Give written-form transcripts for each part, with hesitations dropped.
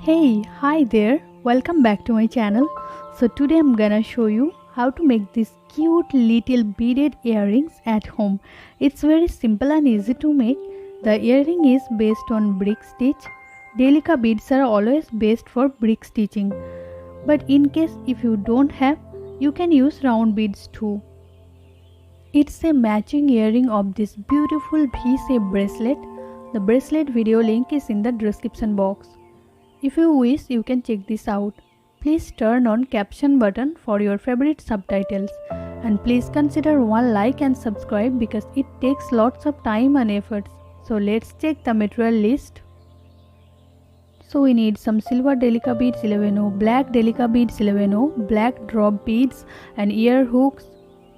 Hey, hi there, welcome back to my channel. So today I'm gonna show you how to make these cute little beaded earrings at home. It's very simple and easy to make. The earring is based on brick stitch. Delica beads are always best for brick stitching. But in case if you don't have, you can use round beads too. It's a matching earring of this beautiful V-shaped bracelet. The bracelet video link is in the description box. If you wish, you can check this out. Please turn on caption button for your favorite subtitles. And please consider one like and subscribe because it takes lots of time and efforts. So let's check the material list. So we need some silver delica beads 11O, black delica beads 11O, black drop beads and ear hooks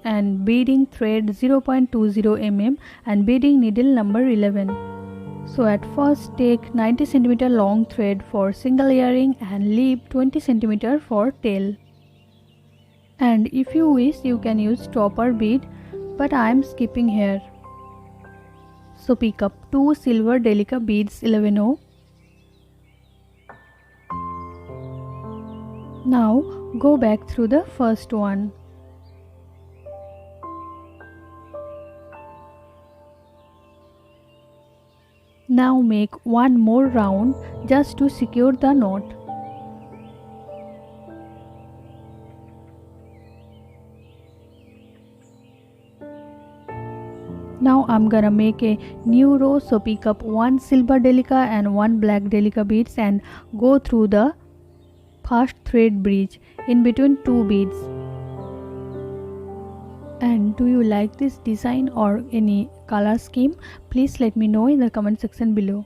and beading thread 0.20 mm and beading needle number 11. So at first take 90 cm long thread for single earring and leave 20 cm for tail. And if you wish, you can use topper bead, but I am skipping here. So pick up 2 silver delica beads 11O. Now go back through the first one. Now make one more round just to secure the knot. Now I'm gonna make a new row, so pick up one silver delica and one black delica beads and go through the first thread bridge in between two beads. And do you like this design or any color scheme? Please let me know in the comment section below.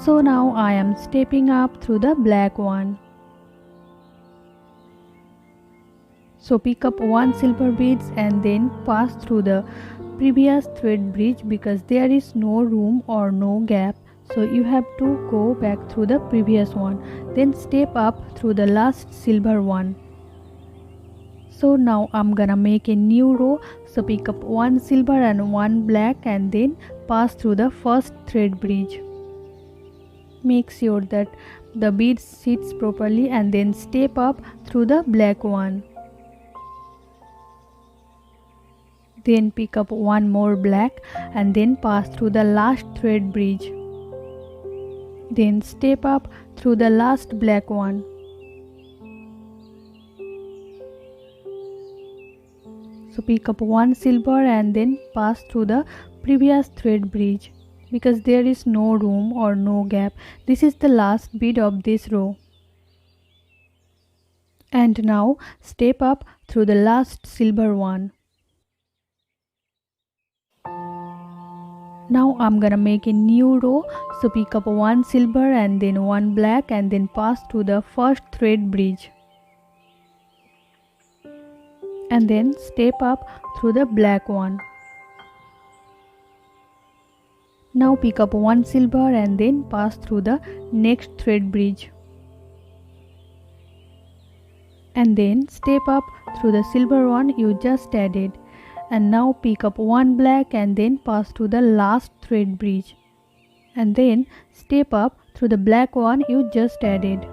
So now I am stepping up through the black one. So pick up one silver beads and then pass through the previous thread bridge because there is no room or no gap. So you have to go back through the previous one. Then step up through the last silver one. So now I'm gonna make a new row, so pick up one silver and one black and then pass through the first thread bridge. Make sure that the bead sits properly and then step up through the black one. Then pick up one more black and then pass through the last thread bridge. Then step up through the last black one. So pick up one silver and then pass through the previous thread bridge because there is no room or no gap. This is the last bead of this row. And now step up through the last silver one. Now I'm gonna make a new row, so pick up one silver and then one black and then pass through the first thread bridge. And then step up through the black one. Now pick up one silver and then pass through the next thread bridge. And then step up through the silver one you just added. And now pick up one black and then pass through the last thread bridge. And then step up through the black one you just added.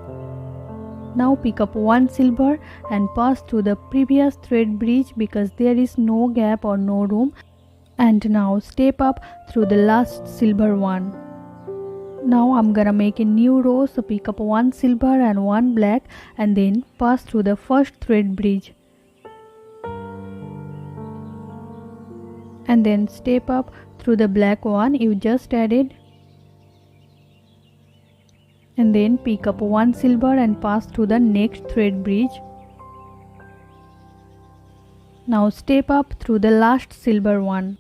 Now pick up one silver and pass through the previous thread bridge because there is no gap or no room. And now step up through the last silver one. Now I'm gonna make a new row, so pick up one silver and one black and then pass through the first thread bridge. And then step up through the black one you just added. And then pick up one silver and pass through the next thread bridge. Now step up through the last silver one.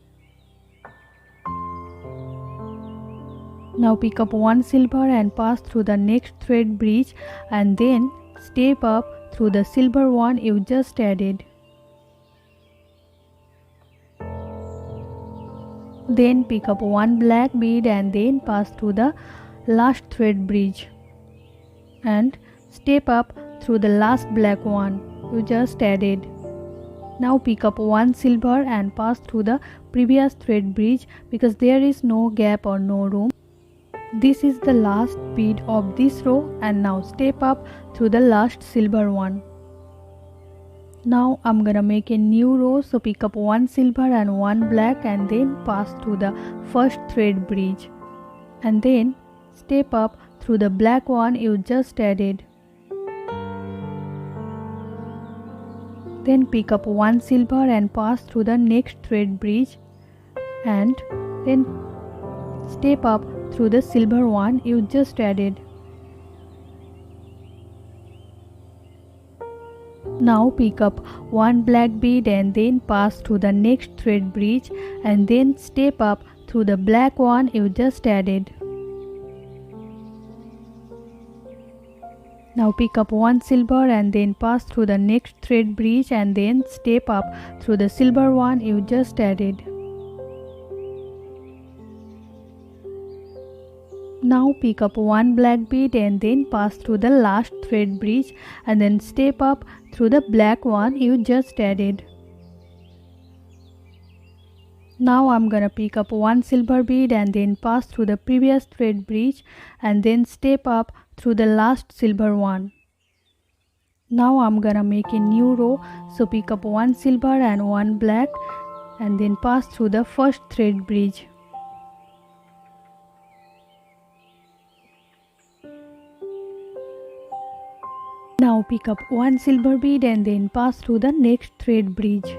Now pick up one silver and pass through the next thread bridge and then step up through the silver one you just added. Then pick up one black bead and then pass through the last thread bridge and step up through the last black one you just added. Now pick up one silver and pass through the previous thread bridge because there is no gap or no room. This is the last bead of this row, and now step up through the last silver one. Now I'm gonna make a new row, so pick up one silver and one black and then pass through the first thread bridge, and then step up through the black one you just added. Then pick up one silver and pass through the next thread bridge, and then step up through the silver one you just added. Now pick up one black bead and then pass through the next thread bridge, and then step up through the black one you just added. Now pick up one silver and then pass through the next thread bridge, and then step up through the silver one you just added. Now pick up one black bead and then pass through the last thread bridge, and then step up through the black one you just added. Now I'm gonna pick up one silver bead and then pass through the previous thread bridge, and then step up through the last silver one. Now I'm gonna make a new row, so pick up one silver and one black and then pass through the first thread bridge. Now pick up one silver bead and then pass through the next thread bridge.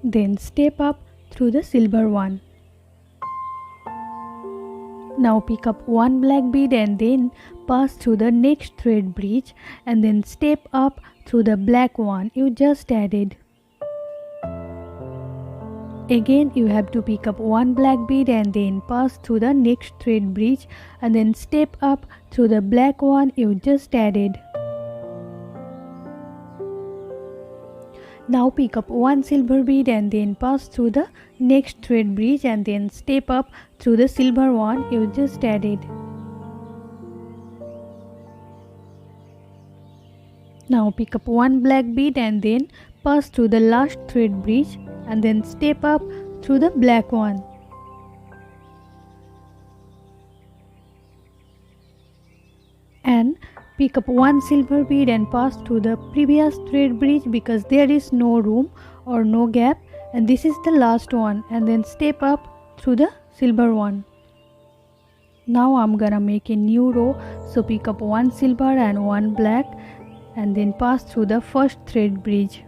Then step up through the silver one. Now pick up one black bead and then pass through the next thread bridge, and then step up through the black one you just added. Again you have to pick up one black bead and then pass through the next thread bridge, and then step up through the black one you just added. Now pick up one silver bead and then pass through the next thread bridge, and then step up through the silver one you just added. Now pick up one black bead and then pass through the last thread bridge, and then step up through the black one. And pick up one silver bead and pass through the previous thread bridge because there is no room or no gap, and this is the last one, and then step up through the silver one. Now I'm gonna make a new row, so pick up one silver and one black and then pass through the first thread bridge.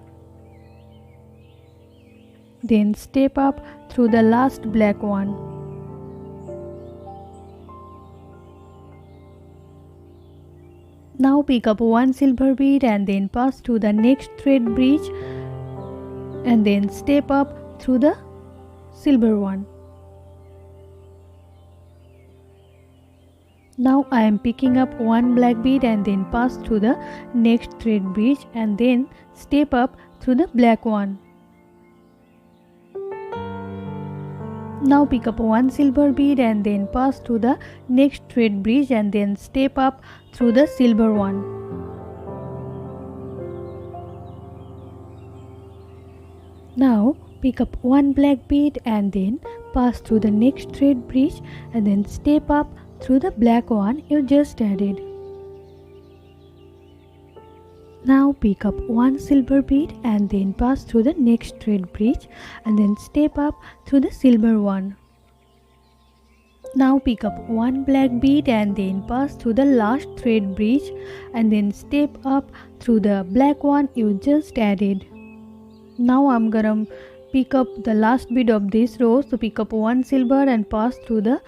Then step up through the last black one. Now pick up one silver bead and then pass through the next thread bridge, and then step up through the silver one. Now I am picking up one black bead and then pass through the next thread bridge, and then step up through the black one. Now pick up one silver bead and then pass through the next thread bridge, and then step up through the silver one. Now pick up one black bead and then pass through the next thread bridge, and then step up through the black one you just added. Now pick up one silver bead and then pass through the next thread bridge, and then step up through the silver one. Now pick up one black bead and then pass through the last thread bridge, and then step up through the black one you just added. Now I'm gonna pick up the last bead of this row, so pick up one silver and pass through the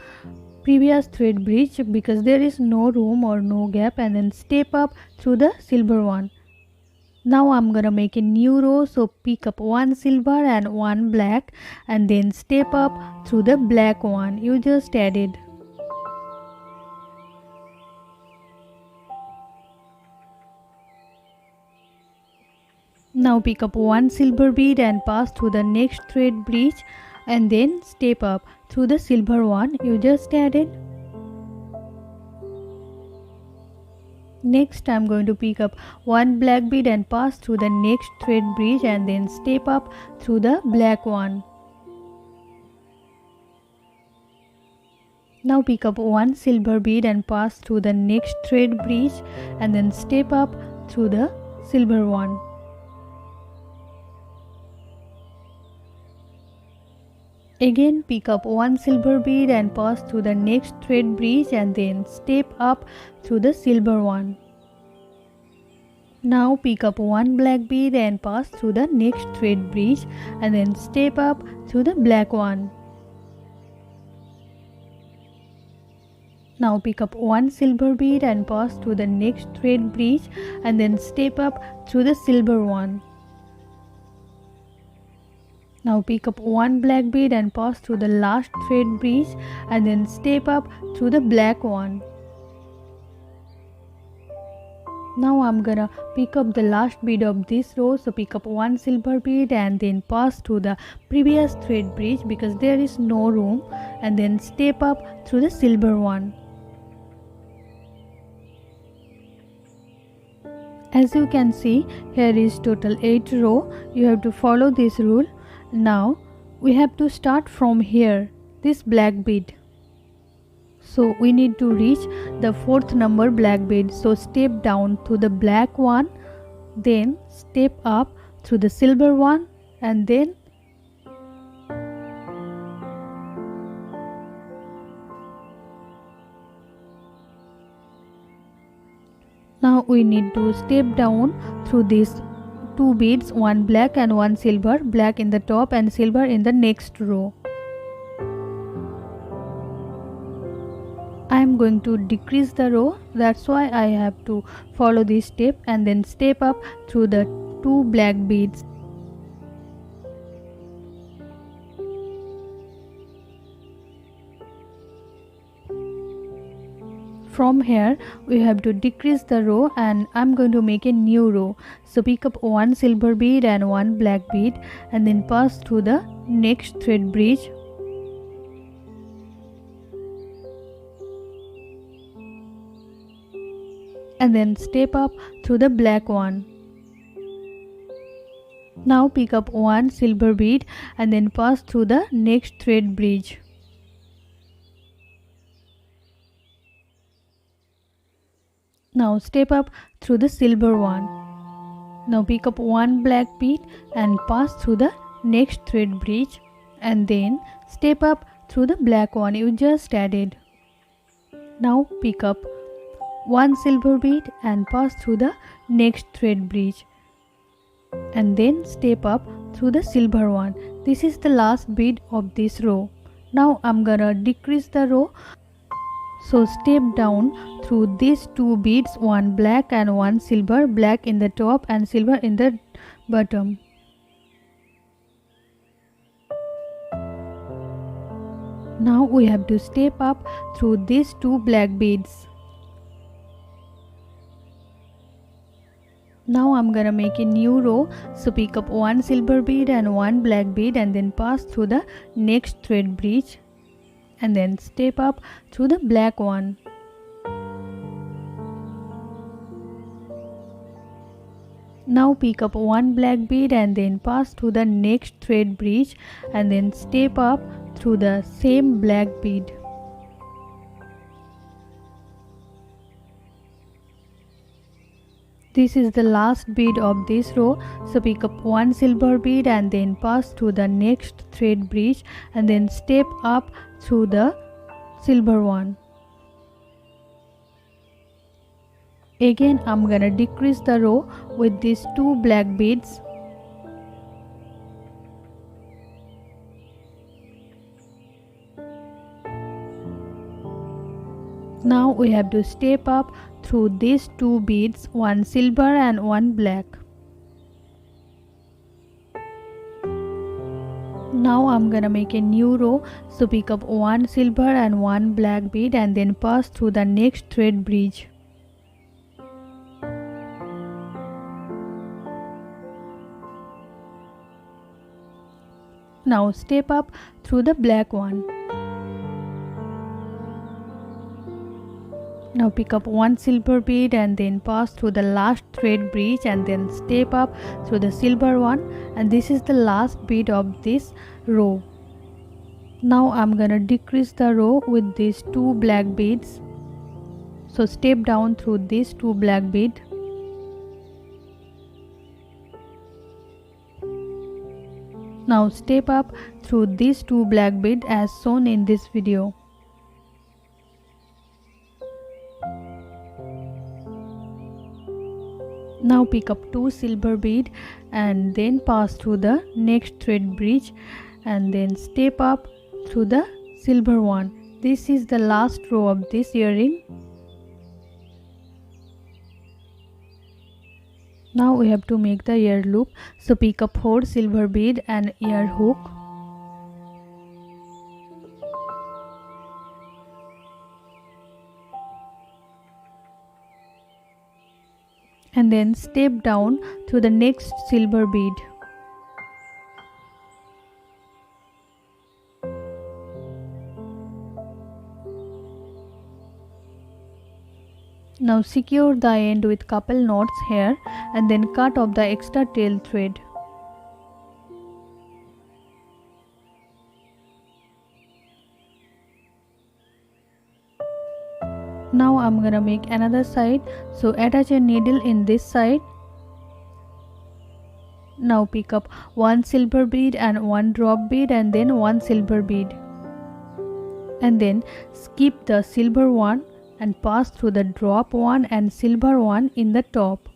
previous thread bridge because there is no room or no gap, and then step up through the silver one. Now I'm gonna make a new row, so pick up one silver and one black and then step up through the black one you just added. Now pick up one silver bead and pass through the next thread bridge, and then step up through the silver one you just added. Next I'm going to pick up one black bead and pass through the next thread bridge, and then step up through the black one. Now pick up one silver bead and pass through the next thread bridge and then step up through the silver one. Again pick up one silver bead and pass through the next thread bridge and then step up through the silver one. Now pick up one black bead and pass through the next thread bridge and then step up through the black one. Now pick up one silver bead and pass through the next thread bridge and then step up through the silver one. Now pick up one black bead and pass through the last thread bridge and then step up through the black one. Now I'm gonna pick up the last bead of this row, so pick up one silver bead and then pass through the previous thread bridge because there is no room, and then step up through the silver one. As you can see, here is total 8 row. You have to follow this rule. Now we have to start from here, this black bead. So we need to reach the 4th number black bead. So step down to the black one, then step up through the silver one, and then now we need to step down through these 2 beads, one black and one silver, black in the top and silver in the next row. I am going to decrease the row, that's why I have to follow this step and then step up through the 2 black beads. From here we have to decrease the row and I'm going to make a new row. So pick up one silver bead and one black bead and then pass through the next thread bridge. And then step up through the black one. Now pick up one silver bead and then pass through the next thread bridge. Now step up through the silver one. Now pick up one black bead and pass through the next thread bridge and then step up through the black one you just added. Now pick up one silver bead and pass through the next thread bridge and then step up through the silver one. This is the last bead of this row. Now I'm gonna decrease the row. So step down through these 2 beads, one black and one silver, black in the top and silver in the bottom. Now we have to step up through these 2 black beads. Now I'm gonna make a new row, so pick up one silver bead and one black bead and then pass through the next thread bridge and then step up through the black one. Now pick up one black bead and then pass through the next thread bridge and then step up through the same black bead. This is the last bead of this row, so pick up one silver bead and then pass through the next thread bridge and then step up through the silver one. Again I'm gonna decrease the row with these 2 black beads. Now we have to step up through these 2 beads, one silver and one black. Now I'm gonna make a new row, so pick up one silver and one black bead and then pass through the next thread bridge. Now step up through the black one. Now pick up one silver bead and then pass through the last thread bridge and then step up through the silver one, and this is the last bead of this row. Now I'm gonna decrease the row with these 2 black beads. So step down through these 2 black beads. Now step up through these 2 black beads as shown in this video. Now pick up 2 silver beads and then pass through the next thread bridge and then step up through the silver one. This is the last row of this earring. Now we have to make the ear loop. So pick up 4 silver bead and ear hook. And then step down to the next silver bead. Now secure the end with couple knots here and then cut off the extra tail thread. Now I'm gonna make another side, so attach a needle in this side. Now pick up 1 silver bead and 1 drop bead and then 1 silver bead. And then skip the silver one and pass through the drop one and silver one in the top.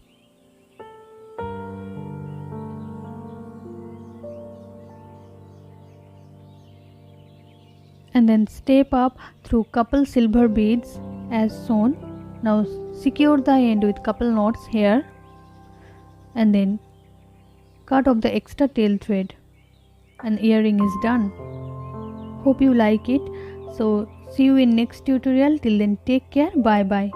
And then step up through couple silver beads as shown. Now secure the end with couple knots here and then cut off the extra tail thread and earring is done. Hope you like it. So see you in next tutorial. Till then, take care. Bye bye.